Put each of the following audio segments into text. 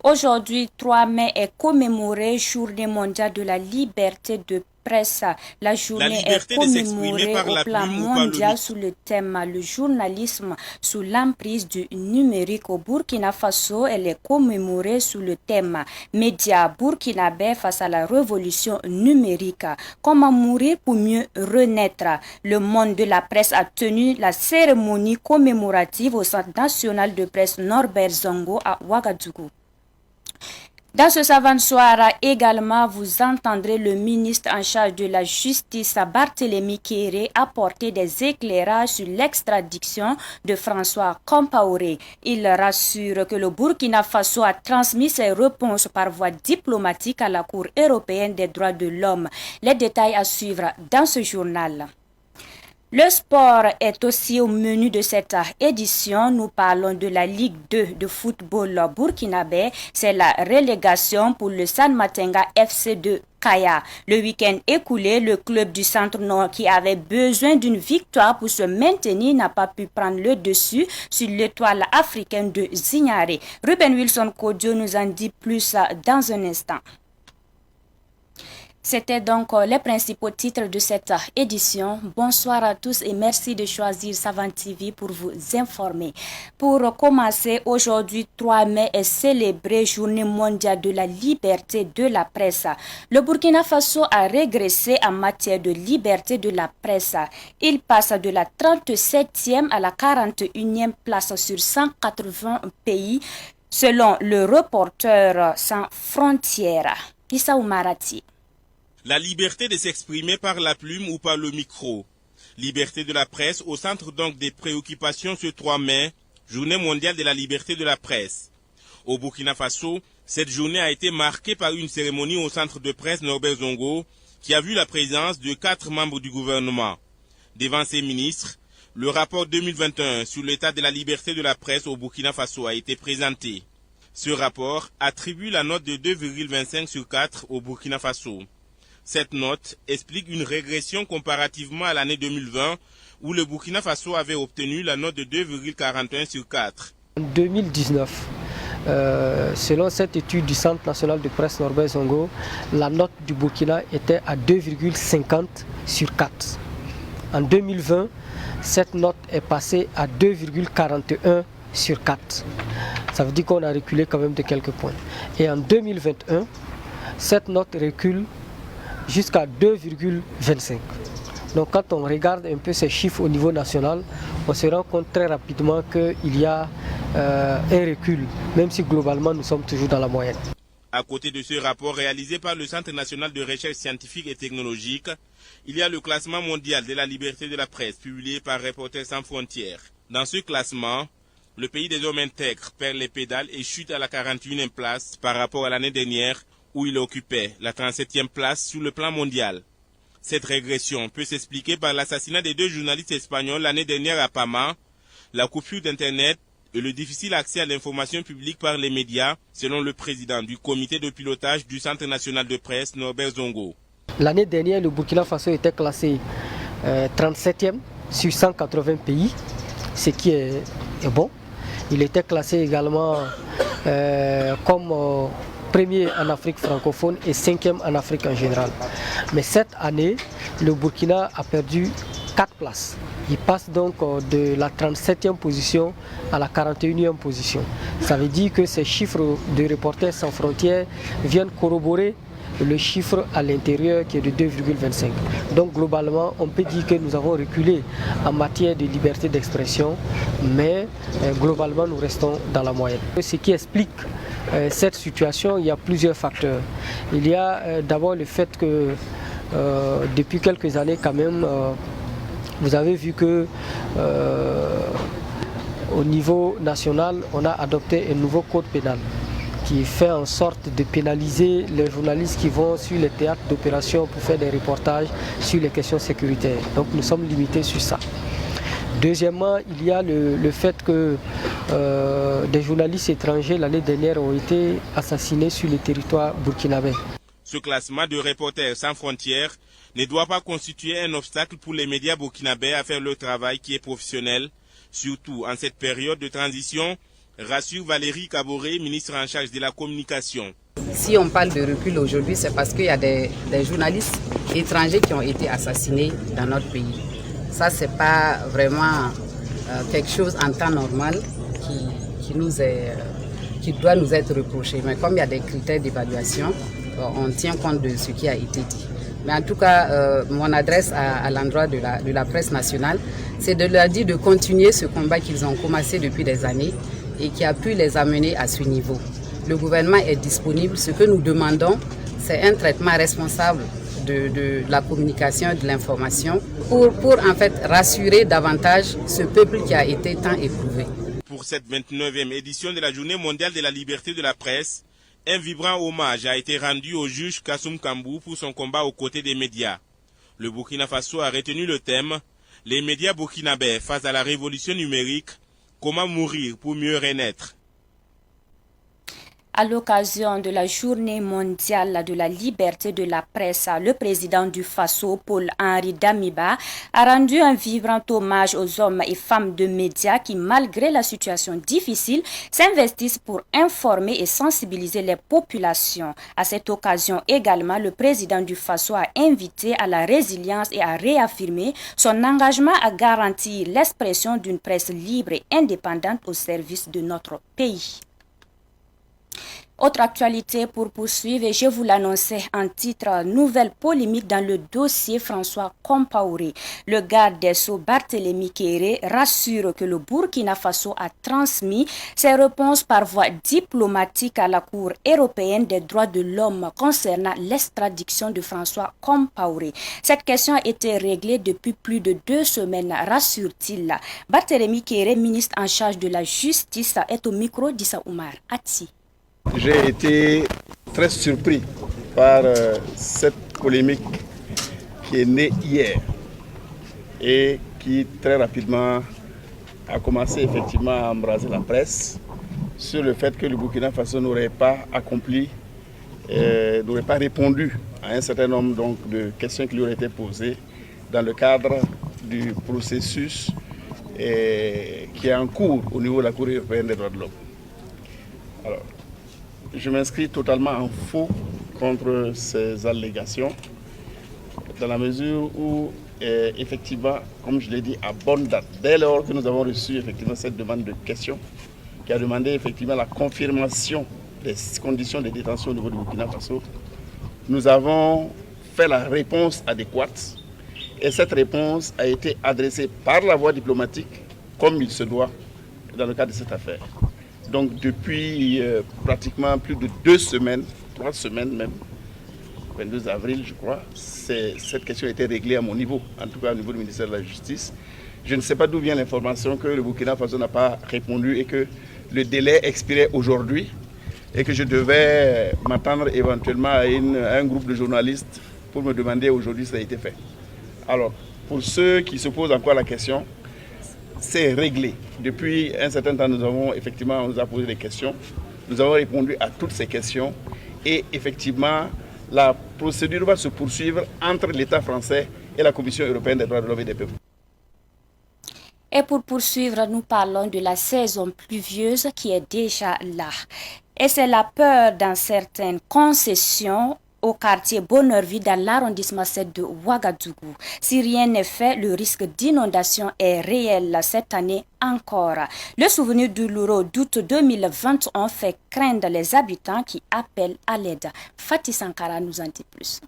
Aujourd'hui, 3 mai est commémoré Journée mondiale de la liberté de presse. La journée est commémorée au plan mondial sous le thème le journalisme sous l'emprise du numérique. Au Burkina Faso, elle est commémorée sous le thème médias burkinabé face à la révolution numérique. Comment mourir pour mieux renaître? Le monde de la presse a tenu la cérémonie commémorative au Centre national de presse Norbert Zongo à Ouagadougou. Dans ce savant soir également, vous entendrez le ministre en charge de la justice, Barthélémy Kéré, apporter des éclairages sur l'extradition de François Compaoré. Il rassure que le Burkina Faso a transmis ses réponses par voie diplomatique à la Cour européenne des droits de l'homme. Les détails à suivre dans ce journal. Le sport est aussi au menu de cette édition. Nous parlons de la Ligue 2 de football burkinabé. C'est la relégation pour le San Matenga FC de Kaya. Le week-end écoulé, le club du Centre-Nord qui avait besoin d'une victoire pour se maintenir n'a pas pu prendre le dessus sur l'étoile africaine de Zignaré. Ruben Wilson Kodio nous en dit plus dans un instant. C'était donc les principaux titres de cette édition. Bonsoir à tous et merci de choisir Savant TV pour vous informer. Pour commencer, aujourd'hui 3 mai est célébrée Journée mondiale de la liberté de la presse. Le Burkina Faso a régressé en matière de liberté de la presse. Il passe de la 37e à la 41e place sur 180 pays selon le Reporters sans frontières. Issa Oumarati. La liberté de s'exprimer par la plume ou par le micro. Liberté de la presse au centre donc des préoccupations ce 3 mai, Journée mondiale de la liberté de la presse. Au Burkina Faso, cette journée a été marquée par une cérémonie au centre de presse Norbert Zongo qui a vu la présence de 4 membres du gouvernement. Devant ces ministres, le rapport 2021 sur l'état de la liberté de la presse au Burkina Faso a été présenté. Ce rapport attribue la note de 2,25 sur 4 au Burkina Faso. Cette note explique une régression comparativement à l'année 2020 où le Burkina Faso avait obtenu la note de 2,41 sur 4. En 2019, selon cette étude du Centre national de presse Norbert Zongo, la note du Burkina était à 2,50 sur 4. En 2020, cette note est passée à 2,41 sur 4. Ça veut dire qu'on a reculé quand même de quelques points. Et en 2021, cette note recule jusqu'à 2,25. Donc quand on regarde un peu ces chiffres au niveau national, on se rend compte très rapidement qu'il y a un recul, même si globalement nous sommes toujours dans la moyenne. À côté de ce rapport réalisé par le Centre national de recherche scientifique et technologique, il y a le classement mondial de la liberté de la presse publié par Reporters sans frontières. Dans ce classement, le pays des hommes intègres perd les pédales et chute à la 41e place par rapport à l'année dernière, où il occupait la 37e place sur le plan mondial. Cette régression peut s'expliquer par l'assassinat des 2 journalistes espagnols l'année dernière à Pama, la coupure d'Internet et le difficile accès à l'information publique par les médias, selon le président du comité de pilotage du Centre national de presse, Norbert Zongo. L'année dernière, le Burkina Faso était classé 37e sur 180 pays, ce qui est bon. Il était classé également comme premier en Afrique francophone et 5e en Afrique en général. Mais cette année, le Burkina a perdu 4 places. Il passe donc de la 37e position à la 41e position. Ça veut dire que ces chiffres de Reporters sans frontières viennent corroborer le chiffre à l'intérieur qui est de 2,25. Donc globalement, on peut dire que nous avons reculé en matière de liberté d'expression, mais globalement, nous restons dans la moyenne. Ce qui explique cette situation, il y a plusieurs facteurs. Il y a d'abord le fait que depuis quelques années quand même, vous avez vu que au niveau national, on a adopté un nouveau code pénal qui fait en sorte de pénaliser les journalistes qui vont sur les théâtres d'opération pour faire des reportages sur les questions sécuritaires. Donc nous sommes limités sur ça. Deuxièmement, il y a le fait que des journalistes étrangers l'année dernière ont été assassinés sur le territoire burkinabé. Ce classement de Reporters sans frontières ne doit pas constituer un obstacle pour les médias burkinabés à faire leur travail qui est professionnel, surtout en cette période de transition rassure Valérie Kaboré, ministre en charge de la communication. Si on parle de recul aujourd'hui, c'est parce qu'il y a des journalistes étrangers qui ont été assassinés dans notre pays. Ça, ce n'est pas vraiment quelque chose en temps normal qui doit nous être reproché. Mais comme il y a des critères d'évaluation, on tient compte de ce qui a été dit. Mais en tout cas, mon adresse à l'endroit de la presse nationale, c'est de leur dire de continuer ce combat qu'ils ont commencé depuis des années et qui a pu les amener à ce niveau. Le gouvernement est disponible. Ce que nous demandons, c'est un traitement responsable de la communication et de l'information pour en fait rassurer davantage ce peuple qui a été tant éprouvé. Pour cette 29e édition de la Journée mondiale de la liberté de la presse, un vibrant hommage a été rendu au juge Kassoum Kambou pour son combat aux côtés des médias. Le Burkina Faso a retenu le thème « Les médias burkinabés face à la révolution numérique, comment mourir pour mieux renaître ?» À l'occasion de la Journée mondiale de la liberté de la presse, le président du Faso, Paul-Henri Damiba, a rendu un vibrant hommage aux hommes et femmes de médias qui, malgré la situation difficile, s'investissent pour informer et sensibiliser les populations. À cette occasion également, le président du Faso a invité à la résilience et a réaffirmé son engagement à garantir l'expression d'une presse libre et indépendante au service de notre pays. Autre actualité pour poursuivre, et je vous l'annonçais en titre, nouvelle polémique dans le dossier François Compaoré. Le garde des Sceaux Barthélémy Kéré rassure que le Burkina Faso a transmis ses réponses par voie diplomatique à la Cour européenne des droits de l'homme concernant l'extradition de François Compaoré. Cette question a été réglée depuis plus de 2 semaines, rassure-t-il. Barthélémy Kéré, ministre en charge de la justice, est au micro d'Issa Oumar Ati. J'ai été très surpris par cette polémique qui est née hier et qui très rapidement a commencé effectivement à embraser la presse sur le fait que le Burkina Faso n'aurait pas accompli, n'aurait pas répondu à un certain nombre donc, de questions qui lui auraient été posées dans le cadre du processus qui est en cours au niveau de la Cour européenne des droits de l'homme. Alors, je m'inscris totalement en faux contre ces allégations, dans la mesure où, effectivement, comme je l'ai dit, à bonne date, dès lors que nous avons reçu effectivement cette demande de question, qui a demandé effectivement la confirmation des conditions de détention au niveau du Burkina Faso, nous avons fait la réponse adéquate, et cette réponse a été adressée par la voie diplomatique, comme il se doit, dans le cadre de cette affaire. Donc depuis pratiquement plus de 2 semaines, 3 semaines même, 22 avril je crois, cette question a été réglée à mon niveau, en tout cas au niveau du ministère de la Justice. Je ne sais pas d'où vient l'information que le Burkina Faso n'a pas répondu et que le délai expirait aujourd'hui et que je devais m'attendre éventuellement à un groupe de journalistes pour me demander aujourd'hui si ça a été fait. Alors, pour ceux qui se posent encore la question, c'est réglé. Depuis un certain temps, on nous a posé des questions. Nous avons répondu à toutes ces questions. Et effectivement, la procédure va se poursuivre entre l'État français et la Commission européenne des droits de l'homme et des peuples. Et pour poursuivre, nous parlons de la saison pluvieuse qui est déjà là. Et c'est la peur dans certaines concessions au quartier Bonheurville dans l'arrondissement 7 de Ouagadougou. Si rien n'est fait, le risque d'inondation est réel cette année encore. Le souvenir douloureux d'août 2021 fait craindre les habitants qui appellent à l'aide. Fatih Sankara nous en dit plus.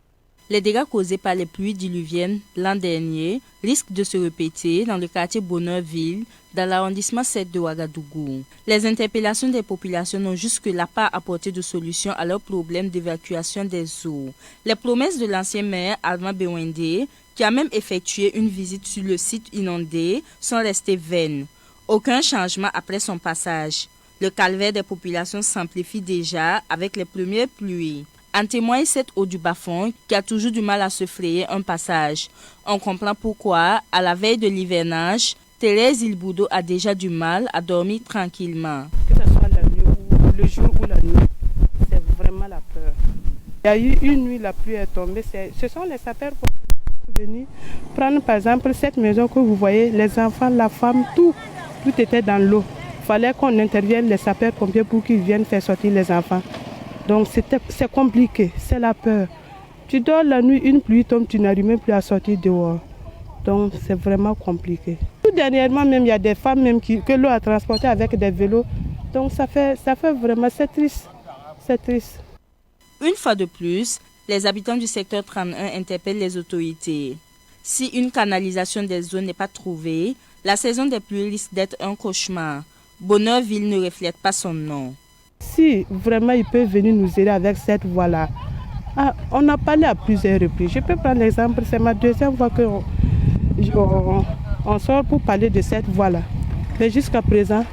Les dégâts causés par les pluies diluviennes l'an dernier risquent de se répéter dans le quartier Bonheurville, dans l'arrondissement 7 de Ouagadougou. Les interpellations des populations n'ont jusque-là pas apporté de solution à leurs problèmes d'évacuation des eaux. Les promesses de l'ancien maire Alma Bewende, qui a même effectué une visite sur le site inondé, sont restées vaines. Aucun changement après son passage. Le calvaire des populations s'amplifie déjà avec les premières pluies. En témoigne cette eau du bas-fond qui a toujours du mal à se frayer un passage. On comprend pourquoi, à la veille de l'hivernage, Thérèse Ilboudo a déjà du mal à dormir tranquillement. Que ce soit la nuit ou le jour ou la nuit, c'est vraiment la peur. Il y a eu une nuit, la pluie est tombée. Ce sont les sapeurs qui sont venus prendre par exemple cette maison que vous voyez, les enfants, la femme, tout était dans l'eau. fallait qu'on intervienne les sapeurs-pompiers pour qu'ils viennent faire sortir les enfants. Donc c'est compliqué, c'est la peur. Tu dors la nuit, une pluie tombe, tu n'arrives même plus à sortir dehors. Donc c'est vraiment compliqué. Tout dernièrement même, il y a des femmes même que l'eau a transportées avec des vélos. Donc ça fait vraiment, c'est triste. C'est triste. Une fois de plus, les habitants du secteur 31 interpellent les autorités. Si une canalisation des zones n'est pas trouvée, la saison des pluies risque d'être un cauchemar. Bonneuville ne reflète pas son nom. Si vraiment ils peuvent venir nous aider avec cette voie-là. On a parlé à plusieurs reprises. Je peux prendre l'exemple, c'est ma deuxième fois qu'on sort pour parler de cette voie-là. Mais jusqu'à présent,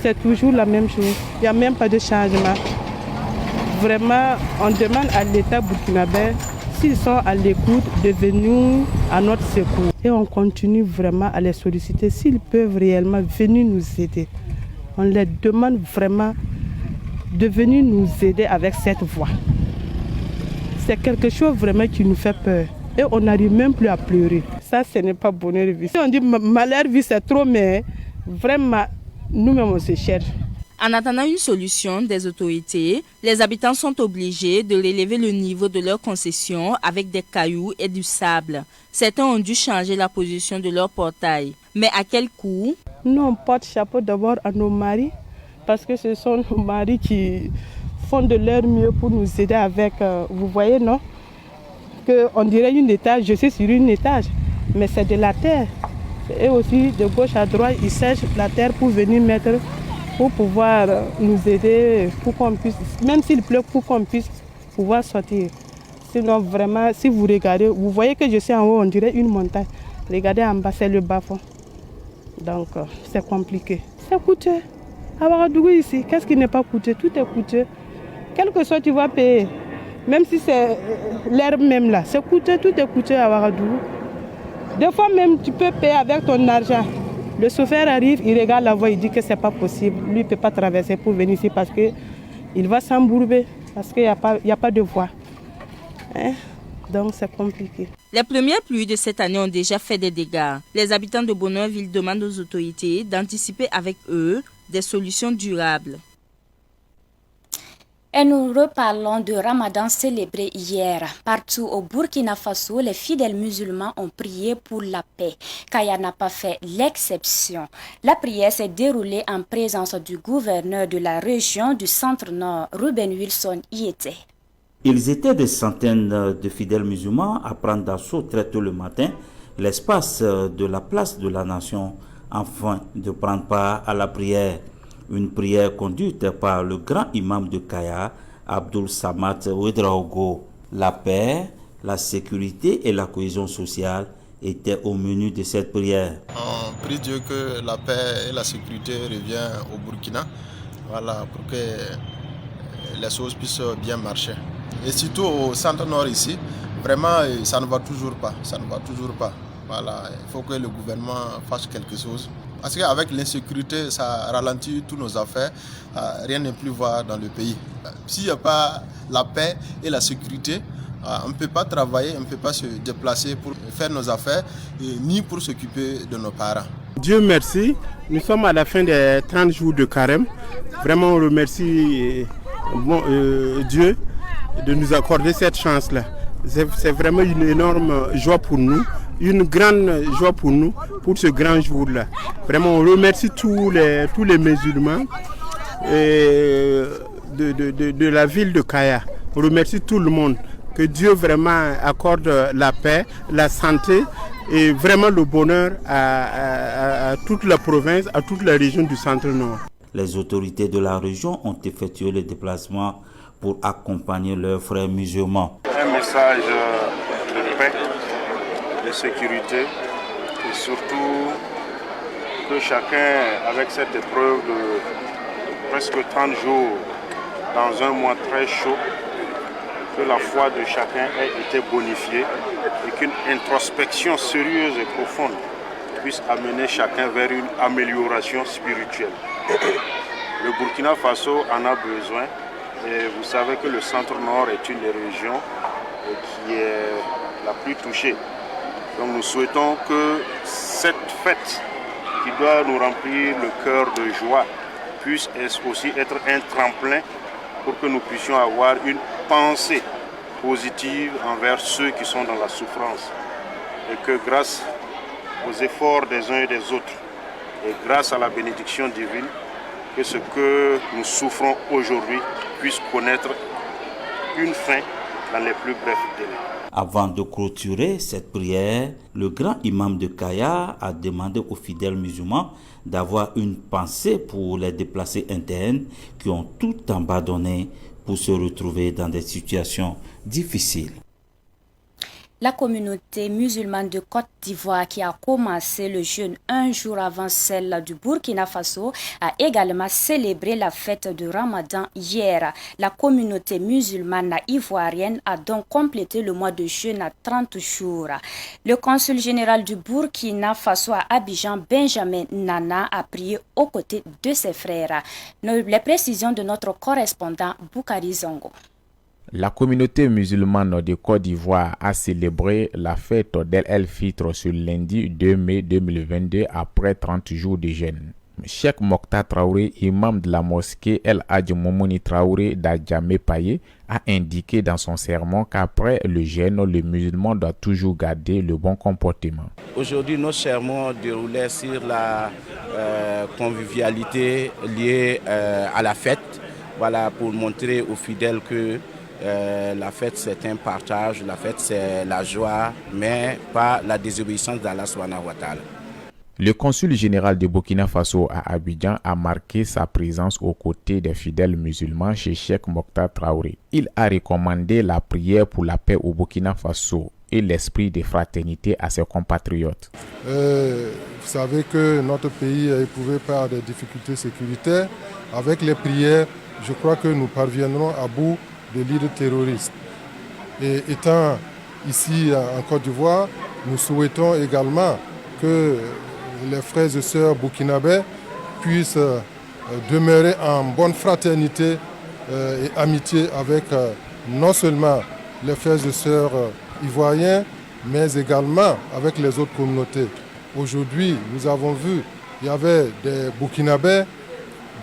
c'est toujours la même chose. Il n'y a même pas de changement. Vraiment, on demande à l'État burkinabé, s'ils sont à l'écoute, de venir à notre secours. Et on continue vraiment à les solliciter s'ils peuvent réellement venir nous aider. On les demande vraiment de venir nous aider avec cette voie. C'est quelque chose vraiment qui nous fait peur. Et on n'arrive même plus à pleurer. Ça, ce n'est pas bonheur vie. Si on dit malheur vie, c'est trop, mais vraiment, nous-mêmes, on se cherche. En attendant une solution des autorités, les habitants sont obligés de relever le niveau de leur concession avec des cailloux et du sable. Certains ont dû changer la position de leur portail. Mais à quel coût? Nous, on porte chapeau d'abord à nos maris, parce que ce sont nos maris qui font de leur mieux pour nous aider avec, vous voyez, non? On dirait une étage, je suis sur une étage, mais c'est de la terre. Et aussi, de gauche à droite, ils sèchent la terre pour venir mettre, pour pouvoir nous aider, pour qu'on puisse, même s'il pleut, pour qu'on puisse pouvoir sortir. Sinon, vraiment, si vous regardez, vous voyez que je suis en haut, on dirait une montagne. Regardez en bas, c'est le bas-fond. Donc, c'est compliqué. C'est coûteux. À Ouagadougou ici, qu'est-ce qui n'est pas coûteux? Tout est coûteux. Quel que soit, tu vas payer. Même si c'est l'herbe même là, c'est coûteux, tout est coûteux à Ouagadougou. Des fois même, tu peux payer avec ton argent. Le chauffeur arrive, il regarde la voie, il dit que ce n'est pas possible. Lui, il ne peut pas traverser pour venir ici parce qu'il va s'embourber, parce qu'il n'y a pas de voie. Donc, c'est compliqué. Les premières pluies de cette année ont déjà fait des dégâts. Les habitants de Bonneuville demandent aux autorités d'anticiper avec eux des solutions durables. Et nous reparlons de Ramadan célébré hier. Partout au Burkina Faso, les fidèles musulmans ont prié pour la paix. Kaya n'a pas fait l'exception. La prière s'est déroulée en présence du gouverneur de la région du Centre-Nord, Ruben Wilson y était. Ils étaient des centaines de fidèles musulmans à prendre d'assaut très tôt le matin l'espace de la place de la nation afin de prendre part à la prière. Une prière conduite par le grand imam de Kaya, Abdul Samad Ouedraogo. La paix, la sécurité et la cohésion sociale étaient au menu de cette prière. On prie Dieu que la paix et la sécurité reviennent au Burkina, voilà, pour que les choses puissent bien marcher. Et surtout au centre-nord ici, vraiment ça ne va toujours pas, Voilà, il faut que le gouvernement fasse quelque chose. Parce qu'avec l'insécurité, ça ralentit toutes nos affaires, rien n'est plus voir dans le pays. S'il n'y a pas la paix et la sécurité, on ne peut pas travailler, on ne peut pas se déplacer pour faire nos affaires, ni pour s'occuper de nos parents. Dieu merci, nous sommes à la fin des 30 jours de carême. Vraiment, on remercie Dieu de nous accorder cette chance-là. C'est vraiment une énorme joie pour nous, une grande joie pour nous, pour ce grand jour-là. Vraiment, on remercie tous les musulmans de la ville de Kaya. On remercie tout le monde. Que Dieu vraiment accorde la paix, la santé et vraiment le bonheur à toute la province, à toute la région du Centre-Nord. Les autorités de la région ont effectué le déplacement pour accompagner leurs frères musulmans. Un message de paix, de sécurité et surtout que chacun, avec cette épreuve de presque 30 jours dans un mois très chaud, que la foi de chacun ait été bonifiée et qu'une introspection sérieuse et profonde puisse amener chacun vers une amélioration spirituelle. Le Burkina Faso en a besoin. Et vous savez que le centre-nord est une des régions qui est la plus touchée. Donc nous souhaitons que cette fête qui doit nous remplir le cœur de joie puisse aussi être un tremplin pour que nous puissions avoir une pensée positive envers ceux qui sont dans la souffrance. Et que grâce aux efforts des uns et des autres, et grâce à la bénédiction divine, que ce que nous souffrons aujourd'hui puisse connaître une fin dans les plus brefs délais. Avant de clôturer cette prière, le grand imam de Kaya a demandé aux fidèles musulmans d'avoir une pensée pour les déplacés internes qui ont tout abandonné pour se retrouver dans des situations difficiles. La communauté musulmane de Côte d'Ivoire, qui a commencé le jeûne un jour avant celle du Burkina Faso, a également célébré la fête de Ramadan hier. La communauté musulmane ivoirienne a donc complété le mois de jeûne à 30 jours. Le consul général du Burkina Faso à Abidjan, Benjamin Nana, a prié aux côtés de ses frères. Les précisions de notre correspondant Boukari Zongo. La communauté musulmane de Côte d'Ivoire a célébré la fête d'El El-Fitr ce lundi 2 mai 2022 après 30 jours de jeûne. Cheikh Mokhtar Traoré, imam de la mosquée El Hadj Moumouni Traoré d'Adjamé Paye, a indiqué dans son sermon qu'après le jeûne, le musulman doit toujours garder le bon comportement. Aujourd'hui, nos sermons déroulaient sur la convivialité liée à la fête, voilà, pour montrer aux fidèles que la fête c'est un partage, la fête c'est la joie, mais pas la désobéissance d'Allah subhanahu wa ta'ala. Le consul général de Burkina Faso à Abidjan a marqué sa présence aux côtés des fidèles musulmans chez Cheikh Mokhtar Traoré. Il a recommandé la prière pour la paix au Burkina Faso et l'esprit de fraternité à ses compatriotes. Vous savez que notre pays est éprouvé par des difficultés sécuritaires. Avec les prières, je crois que nous parviendrons à bout de l'île terroriste. Et étant ici en Côte d'Ivoire, nous souhaitons également que les frères et sœurs burkinabés puissent demeurer en bonne fraternité et amitié avec non seulement les frères et sœurs ivoiriens, mais également avec les autres communautés. Aujourd'hui, nous avons vu, il y avait des burkinabés,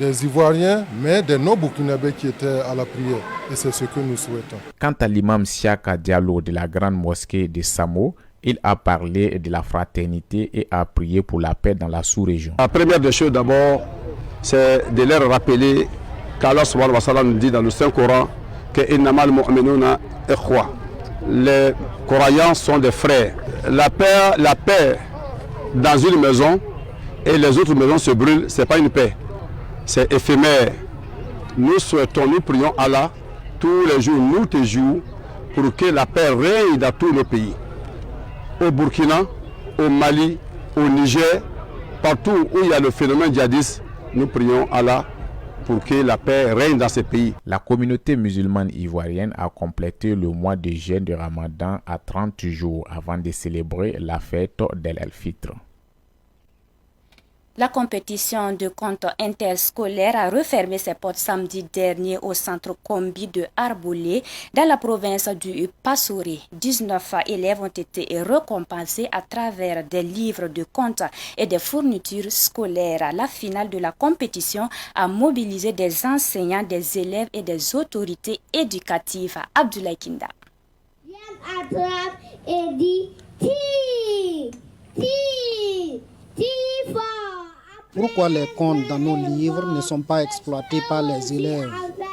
des Ivoiriens, mais des non-burkinabés qui étaient à la prière. Et c'est ce que nous souhaitons. Quant à l'imam Siaka Diallo de la grande mosquée de Samo, il a parlé de la fraternité et a prié pour la paix dans la sous-région. La première des choses d'abord, c'est de leur rappeler qu'Allah subhanahu wa ta'ala nous dit dans le Saint-Coran que innamal mu'minuna ikhwa. Les croyants sont des frères. La paix dans une maison et les autres maisons se brûlent, ce n'est pas une paix. C'est éphémère. Nous souhaitons, nous prions Allah tous les jours, nuit et jour, pour que la paix règne dans tous nos pays. Au Burkina, au Mali, au Niger, partout où il y a le phénomène djihadiste, nous prions Allah pour que la paix règne dans ces pays. La communauté musulmane ivoirienne a complété le mois de jeûne de Ramadan à 30 jours avant de célébrer la fête d'El El-Fitr. La compétition de contes interscolaires a refermé ses portes samedi dernier au centre Kombi de Arbolé, dans la province du Passouri. 19 élèves ont été récompensés à travers des livres de contes et des fournitures scolaires. La finale de la compétition a mobilisé des enseignants, des élèves et des autorités éducatives. Abdoulaye Kinda. Attrape et dit Pourquoi les contes dans nos livres ne sont pas exploités par les élèves?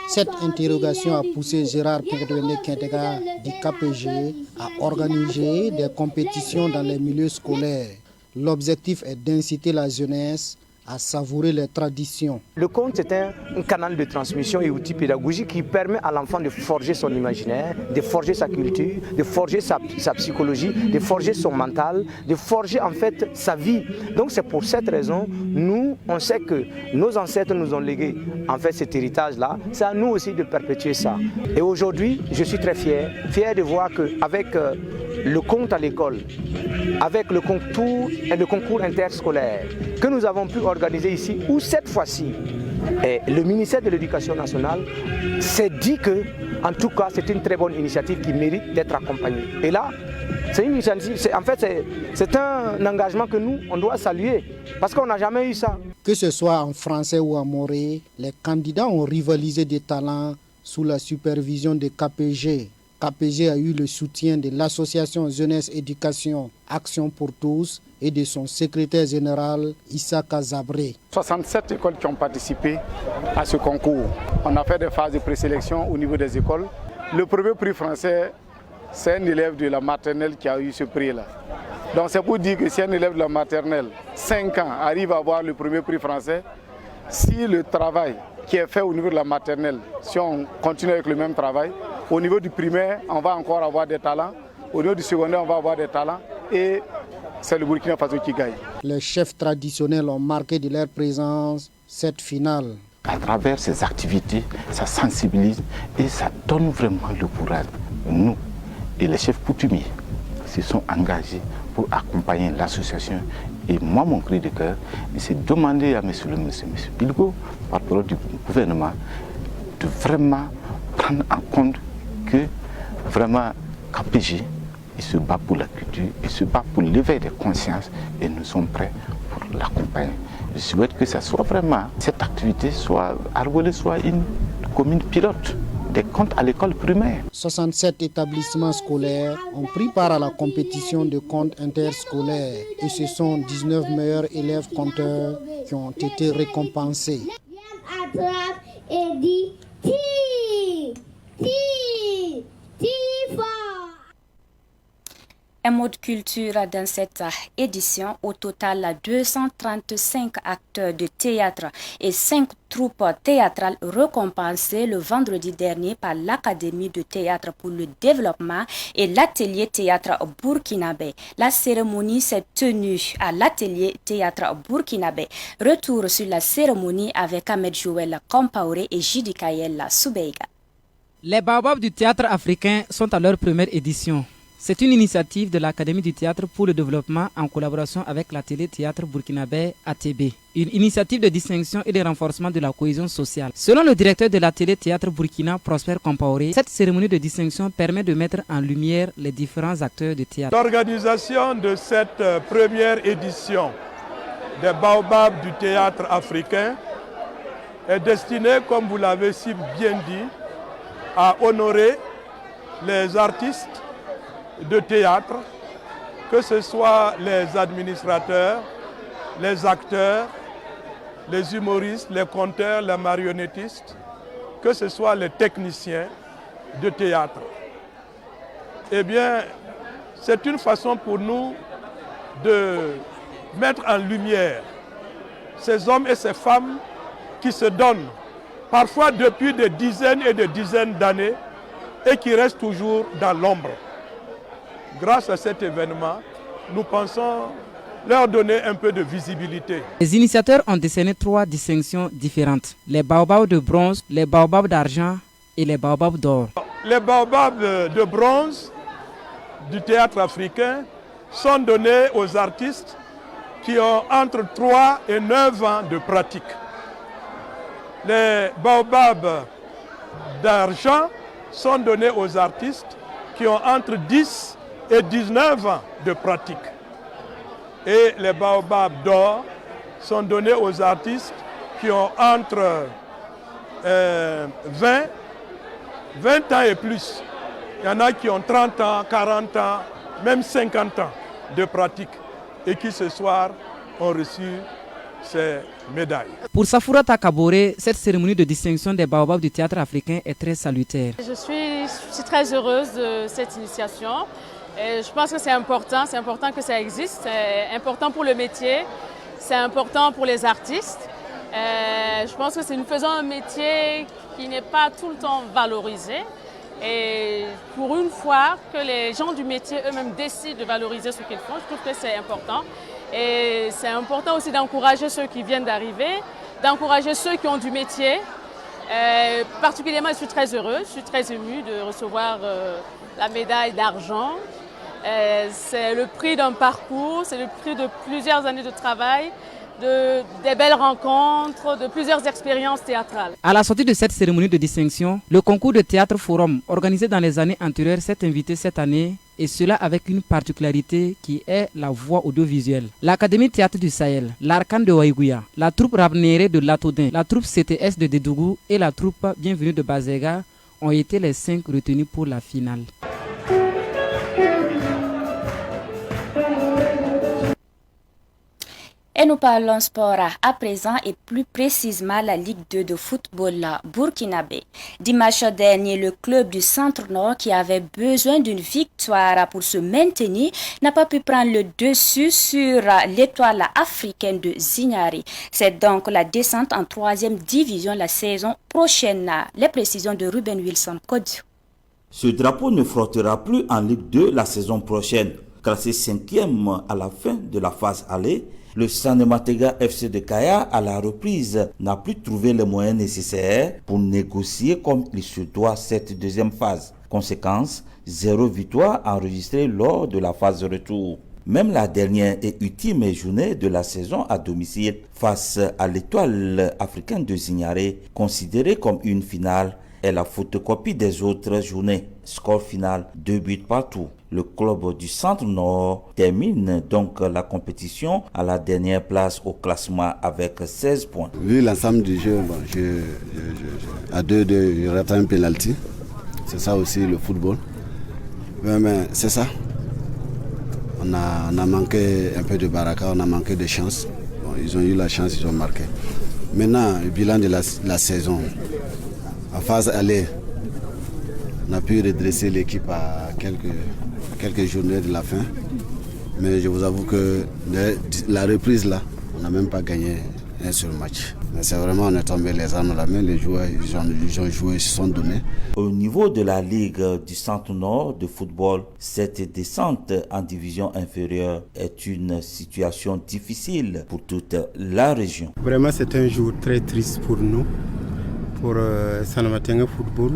Cette interrogation a poussé Gérard Kintega du KPG à organiser des compétitions dans les milieux scolaires. L'objectif est d'inciter la jeunesse à savourer les traditions. Le conte est un canal de transmission et outil pédagogique qui permet à l'enfant de forger son imaginaire, de forger sa culture, de forger sa psychologie, de forger son mental, de forger en fait sa vie. Donc c'est pour cette raison, nous, on sait que nos ancêtres nous ont légué en fait cet héritage-là. C'est à nous aussi de perpétuer ça. Et aujourd'hui, je suis très fier de voir qu'avec le conte à l'école, avec le concours interscolaire que nous avons pu organiser ici, où cette fois-ci, le ministère de l'Éducation nationale s'est dit que, en tout cas, c'est une très bonne initiative qui mérite d'être accompagnée. Et là, C'est une initiative, c'est un engagement que nous, on doit saluer, parce qu'on n'a jamais eu ça. Que ce soit en français ou en moré, les candidats ont rivalisé des talents sous la supervision de KPG. KPG a eu le soutien de l'association Jeunesse Éducation Action pour tous et de son secrétaire général Issa Kazabré. 67 écoles qui ont participé à ce concours. On a fait des phases de présélection au niveau des écoles. Le premier prix français, c'est un élève de la maternelle qui a eu ce prix-là. Donc c'est pour dire que si un élève de la maternelle, 5 ans, arrive à avoir le premier prix français, si le travail qui est fait au niveau de la maternelle, si on continue avec le même travail, au niveau du primaire, on va encore avoir des talents, au niveau du secondaire, on va avoir des talents, et c'est le Burkina Faso qui gagne. Les chefs traditionnels ont marqué de leur présence cette finale. À travers ces activités, ça sensibilise et ça donne vraiment le courage. Nous et les chefs coutumiers se sont engagés pour accompagner l'association. Et moi, mon cri de cœur, c'est de demander à M. le ministre, M. Bilgo, par-parole du gouvernement, de vraiment prendre en compte que vraiment KPG, il se bat pour la culture, il se bat pour l'éveil des consciences et nous sommes prêts pour l'accompagner. Je souhaite que ça soit vraiment, cette activité soit, Argolé soit une commune pilote des comptes à l'école primaire. 67 établissements scolaires ont pris part à la compétition de comptes interscolaires et ce sont 19 meilleurs élèves compteurs qui ont été récompensés. Un mot de culture dans cette édition. Au total, 235 acteurs de théâtre et 5 troupes théâtrales récompensées le vendredi dernier par l'Académie de théâtre pour le développement et l'atelier théâtre burkinabé. La cérémonie s'est tenue à l'atelier théâtre burkinabé. Retour sur la cérémonie avec Ahmed Joël Compaoré et Jidi Kayel Soubeiga. Les baobabs du théâtre africain sont à leur première édition. C'est une initiative de l'Académie du théâtre pour le développement en collaboration avec l'atelier théâtre burkinabé ATB. Une initiative de distinction et de renforcement de la cohésion sociale. Selon le directeur de l'atelier théâtre Burkina, Prosper Compaoré, cette cérémonie de distinction permet de mettre en lumière les différents acteurs de théâtre. L'organisation de cette première édition des baobabs du théâtre africain est destinée, comme vous l'avez si bien dit, à honorer les artistes de théâtre, que ce soit les administrateurs, les acteurs, les humoristes, les conteurs, les marionnettistes, que ce soit les techniciens de théâtre. Eh bien, c'est une façon pour nous de mettre en lumière ces hommes et ces femmes qui se donnent, parfois depuis des dizaines et des dizaines d'années, et qui restent toujours dans l'ombre. Grâce à cet événement, nous pensons leur donner un peu de visibilité. Les initiateurs ont décerné 3 distinctions différentes. Les baobabs de bronze, les baobabs d'argent et les baobabs d'or. Les baobabs de bronze du théâtre africain sont donnés aux artistes qui ont entre 3 et 9 ans de pratique. Les baobabs d'argent sont donnés aux artistes qui ont entre 10 et 19 ans de pratique. Et les baobabs d'or sont donnés aux artistes qui ont entre 20 ans et plus. Il y en a qui ont 30 ans, 40 ans, même 50 ans de pratique et qui ce soir ont reçu ces médailles. Pour Safourata Kaboré, cette cérémonie de distinction des baobabs du théâtre africain est très salutaire. Je suis très heureuse de cette initiation. Et je pense que c'est important que ça existe, c'est important pour le métier, c'est important pour les artistes. Je pense que nous faisons un métier qui n'est pas tout le temps valorisé. Et pour une fois que les gens du métier eux-mêmes décident de valoriser ce qu'ils font, je trouve que c'est important. Et c'est important aussi d'encourager ceux qui viennent d'arriver, d'encourager ceux qui ont du métier. Particulièrement, je suis très heureuse, je suis très émue de recevoir la médaille d'argent. C'est le prix d'un parcours, c'est le prix de plusieurs années de travail, des belles rencontres, de plusieurs expériences théâtrales. À la sortie de cette cérémonie de distinction, le concours de théâtre forum organisé dans les années antérieures s'est invité cette année et cela avec une particularité qui est la voix audiovisuelle. L'Académie Théâtre du Sahel, l'Arcane de Waïgouya, la troupe Rabnéré de Latodin, la troupe CTS de Dédougou et la troupe Bienvenue de Bazega ont été les 5 retenus pour la finale. Et nous parlons sport à présent et plus précisément la Ligue 2 de football burkinabé. Dimanche dernier, le club du Centre-Nord qui avait besoin d'une victoire pour se maintenir n'a pas pu prendre le dessus sur l'étoile africaine de Zignari. C'est donc la descente en 3e division la saison prochaine. Les précisions de Ruben Wilson Kodio. Ce drapeau ne frottera plus en Ligue 2 la saison prochaine. Classé 5e à la fin de la phase aller, le Sanematega FC de Kaya, à la reprise, n'a plus trouvé les moyens nécessaires pour négocier comme il se doit cette deuxième phase. Conséquence, 0 victoire enregistrée lors de la phase retour. Même la dernière et ultime journée de la saison à domicile face à l'étoile africaine de Zignaré, considérée comme une finale, est la photocopie des autres journées. Score final 2 buts partout. Le club du Centre-Nord termine donc la compétition à la dernière place au classement avec 16 points. Vu l'ensemble du jeu, à 2-2, je rate un penalty. C'est ça aussi le football. Mais c'est ça. On a manqué un peu de baraka, on a manqué de chance. Bon, ils ont eu la chance, ils ont marqué. Maintenant, le bilan de la saison. En phase aller, on a pu redresser l'équipe à quelques journées de la fin. Mais je vous avoue que la reprise là, on n'a même pas gagné un seul match. Mais c'est vraiment, on est tombé les armes à la main, les joueurs ils ont joué, ils se sont donnés. Au niveau de la Ligue du Centre-Nord de football, cette descente en division inférieure est une situation difficile pour toute la région. Vraiment, c'est un jour très triste pour nous, pour Sanematega Football,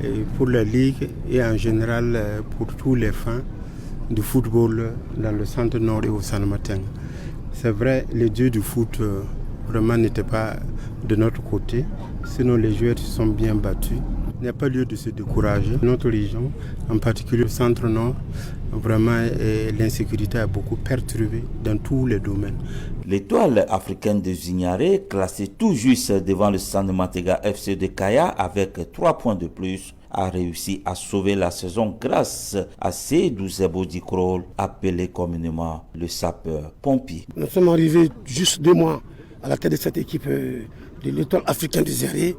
et pour la Ligue et en général pour tous les fans du football dans le Centre-Nord et au Sanematega. C'est vrai, les dieux du foot vraiment n'étaient pas de notre côté, sinon les joueurs se sont bien battus. Il n'y a pas lieu de se décourager. Notre région, en particulier le Centre-Nord, vraiment l'insécurité a beaucoup perturbé dans tous les domaines. L'étoile africaine de Zignaré, classée tout juste devant le Sanematega FC de Kaya avec 3 points de plus, a réussi à sauver la saison grâce à Seydou Zebo Dikrol, appelé communément le sapeur-pompier. Nous sommes arrivés juste 2 mois à la tête de cette équipe de l'étoile africaine de Zignaré.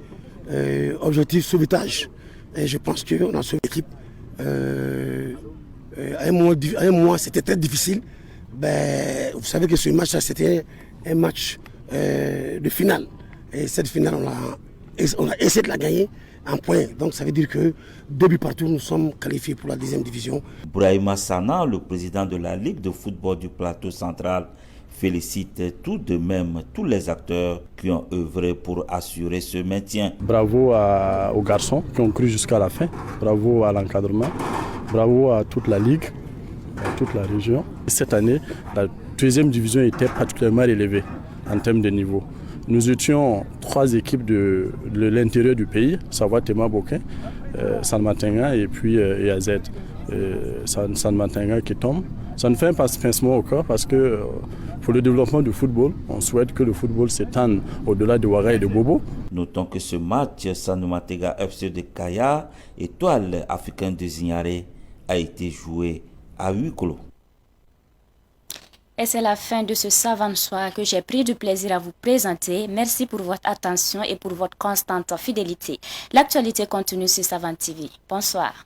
Objectif sauvetage. Et je pense qu'on a sauvé l'équipe. À un mois, c'était très difficile. Vous savez que ce match-là, c'était un match de finale. Et cette finale, on a essayé de la gagner en points. Donc ça veut dire que 2 buts partout, nous sommes qualifiés pour la 2e division. Brahima Sana, le président de la Ligue de football du plateau central, félicite tout de même tous les acteurs qui ont œuvré pour assurer ce maintien. Bravo aux garçons qui ont cru jusqu'à la fin. Bravo à l'encadrement. Bravo à toute la Ligue, à toute la région. Cette année, la 2e division était particulièrement élevée en termes de niveau. Nous étions 3 équipes de l'intérieur du pays, savoir Tema Bokin, Sanematega et puis EAZ. Sanematega qui tombe. Ça nous fait un pincement au corps parce que pour le développement du football, on souhaite que le football s'étende au-delà de Ouaga et de Bobo. Notons que ce match Sanematega FC de Kaya, étoile africaine de Zignaré, a été joué à huis clos. Et c'est la fin de ce Savant Soir que j'ai pris du plaisir à vous présenter. Merci pour votre attention et pour votre constante fidélité. L'actualité continue sur Savant TV. Bonsoir.